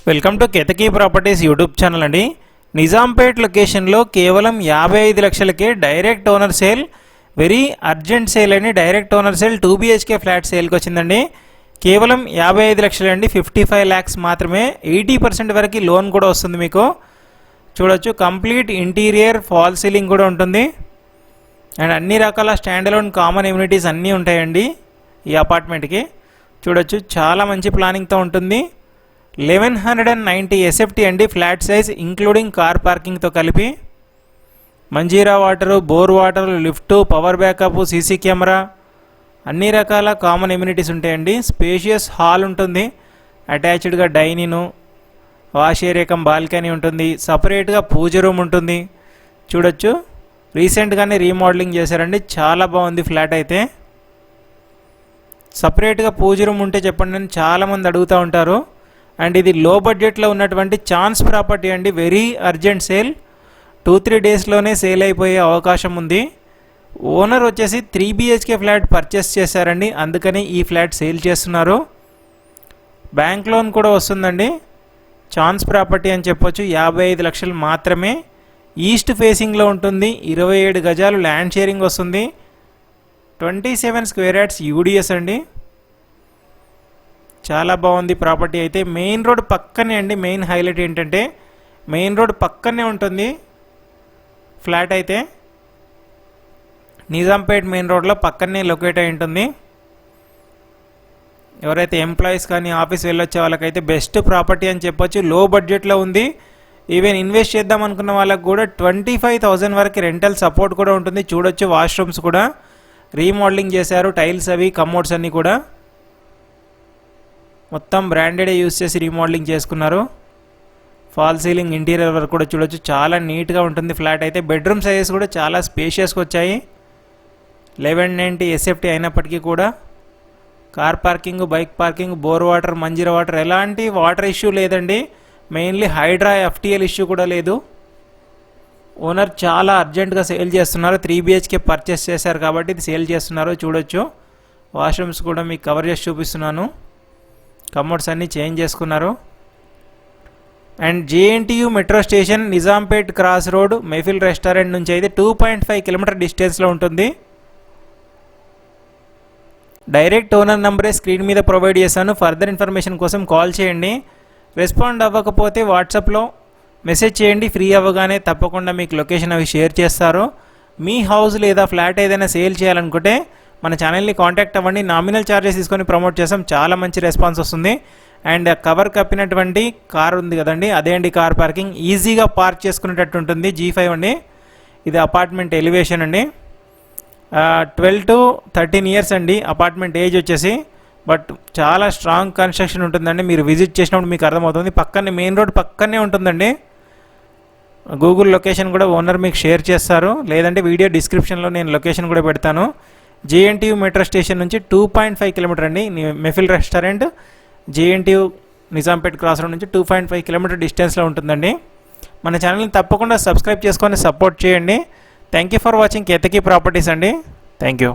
Welcome to Ketaki properties YouTube channel అండి. నిజాంపేట్ లొకేషన్లో కేవలం 55 లక్షలకే direct owner sale, very urgent sale అని direct owner sale 2 BHK flat సేల్కి వచ్చిందండి. కేవలం 55 లక్షలు అండి, 55 lakhs మాత్రమే. 80% వరకు లోన్ కూడా వస్తుంది మీకు. చూడొచ్చు, కంప్లీట్ ఇంటీరియర్ ఫాల్ సీలింగ్ కూడా ఉంటుంది అండ్ అన్ని రకాల స్టాండ్ అలోన్ కామన్ ఎమ్యూనిటీస్ అన్నీ ఉంటాయండి ఈ అపార్ట్మెంట్కి. చూడొచ్చు, చాలా మంచి ప్లానింగ్తో ఉంటుంది. 1190 SFT అండి ఫ్లాట్ సైజ్, ఇంక్లూడింగ్ కార్ పార్కింగ్తో కలిపి. Manjira water, bore water, lift, power backup, CC camera, అన్ని రకాల కామన్ ఎమ్యూనిటీస్ ఉంటాయండి. స్పేషియస్ హాల్ ఉంటుంది, అటాచ్డ్గా dining, wash area cum balcony ఉంటుంది, సపరేట్గా పూజ రూమ్ ఉంటుంది. చూడొచ్చు, రీసెంట్గానే రీమోడలింగ్ చేశారండి, చాలా బాగుంది ఫ్లాట్ అయితే. సపరేట్గా పూజ రూమ్ ఉంటే చెప్పండి అని చాలామంది అడుగుతూ ఉంటారు. అండ్ ఇది లో బడ్జెట్లో ఉన్నటువంటి ఛాన్స్ ప్రాపర్టీ అండి, వెరీ అర్జెంట్ సేల్. 2-3 డేస్లోనే సేల్ అయిపోయే అవకాశం ఉంది. ఓనర్ వచ్చేసి 3 BHK ఫ్లాట్ పర్చేస్ చేశారండి, అందుకని ఈ ఫ్లాట్ సేల్ చేస్తున్నారు. బ్యాంక్ లోన్ కూడా వస్తుందండి. ఛాన్స్ ప్రాపర్టీ అని చెప్పొచ్చు. 55 లక్షలు మాత్రమే. ఈస్ట్ ఫేసింగ్లో ఉంటుంది. 27 గజాలు ల్యాండ్ షేరింగ్ వస్తుంది. 27 స్క్వేర్ యార్డ్స్ UDS అండి. చాలా బాగుంది ప్రాపర్టీ అయితే. మెయిన్ రోడ్ పక్కనే అండి. మెయిన్ హైలైట్ ఏంటంటే మెయిన్ రోడ్ పక్కనే ఉంటుంది ఫ్లాట్ అయితే. నిజాంపేట్ మెయిన్ రోడ్లో పక్కనే లొకేట్ అయి ఉంటుంది. ఎవరైతే ఎంప్లాయీస్ కానీ ఆఫీస్ వెళ్ళొచ్చే వాళ్ళకైతే బెస్ట్ ప్రాపర్టీ అని చెప్పొచ్చు. లో బడ్జెట్లో ఉంది. ఈవెన్ ఇన్వెస్ట్ చేద్దాం అనుకున్న వాళ్ళకి కూడా 25,000 వరకు రెంటల్ సపోర్ట్ కూడా ఉంటుంది. చూడొచ్చు, వాష్రూమ్స్ కూడా రీమోడలింగ్ చేశారు, టైల్స్ అవి, కమోడ్స్ అన్నీ కూడా మొత్తం బ్రాండెడే యూస్ చేసి రీమోడలింగ్ చేసుకున్నారు. ఫాల్ సీలింగ్, ఇంటీరియర్ వర్క్ కూడా చూడొచ్చు, చాలా నీట్గా ఉంటుంది ఫ్లాట్ అయితే. బెడ్రూమ్ సైజెస్ కూడా చాలా స్పేషియస్గా వచ్చాయి. 1190 SFT అయినప్పటికీ కూడా car parking, bike parking, bore water, Manjeera water, ఎలాంటి వాటర్ ఇష్యూ లేదండి. మెయిన్లీ హైడ్రా FTL ఇష్యూ కూడా లేదు. ఓనర్ చాలా అర్జెంటుగా సేల్ చేస్తున్నారు. 3 BHK పర్చేస్ చేశారు కాబట్టి ఇది సేల్ చేస్తున్నారు. చూడొచ్చు, వాష్రూమ్స్ కూడా మీకు కవర్ చేసి చూపిస్తున్నాను. కమోడ్స్ అన్నీ చేంజ్ చేసుకున్నారు. And JNTU metro station, Nizampet cross road, Mehfil restaurant నుంచి అయితే 2.5 కిలోమీటర్ డిస్టెన్స్లో ఉంటుంది. డైరెక్ట్ ఓనర్ నెంబరే స్క్రీన్ మీద ప్రొవైడ్ చేశాను. ఫర్దర్ ఇన్ఫర్మేషన్ కోసం కాల్ చేయండి. రెస్పాండ్ అవ్వకపోతే వాట్సాప్లో మెసేజ్ చేయండి. ఫ్రీ అవ్వగానే తప్పకుండా మీకు లొకేషన్ అవి షేర్ చేస్తారు. మీ హౌస్ లేదా ఫ్లాట్ ఏదైనా సేల్ చేయాలనుకుంటే మన ఛానల్ని కాంటాక్ట్ అవ్వండి. నామినల్ ఛార్జెస్ తీసుకొని ప్రమోట్ చేస్తాం. చాలా మంచి రెస్పాన్స్ వస్తుంది. అండ్ కవర్ కప్పినటువంటి కార్ ఉంది కదండి, అదే అండి కార్ పార్కింగ్. ఈజీగా పార్క్ చేసుకునేటట్టు ఉంటుంది. G5 అండి. ఇది అపార్ట్మెంట్ ఎలివేషన్ అండి. 12 to 13 years అండి అపార్ట్మెంట్ ఏజ్ వచ్చేసి. బట్ చాలా స్ట్రాంగ్ కన్స్ట్రక్షన్ ఉంటుందండి. మీరు విజిట్ చేసినప్పుడు మీకు అర్థమవుతుంది. పక్కనే మెయిన్ రోడ్ పక్కనే ఉంటుందండి. గూగుల్ లొకేషన్ కూడా ఓనర్ మీకు షేర్ చేస్తారు, లేదంటే వీడియో డిస్క్రిప్షన్లో నేను లొకేషన్ కూడా పెడతాను. JNTU మెట్రో స్టేషన్ నుంచి 2.5 కిలోమీటర్ అండి. Mehfil restaurant JNTU Nizampet cross road నుంచి 2.5 కిలోమీటర్ డిస్టెన్స్లో ఉంటుందండి. మన ఛానల్ని తప్పకుండా సబ్స్క్రైబ్ చేసుకొని సపోర్ట్ చేయండి. Thank you for watching Ketaki properties అండి. Thank you.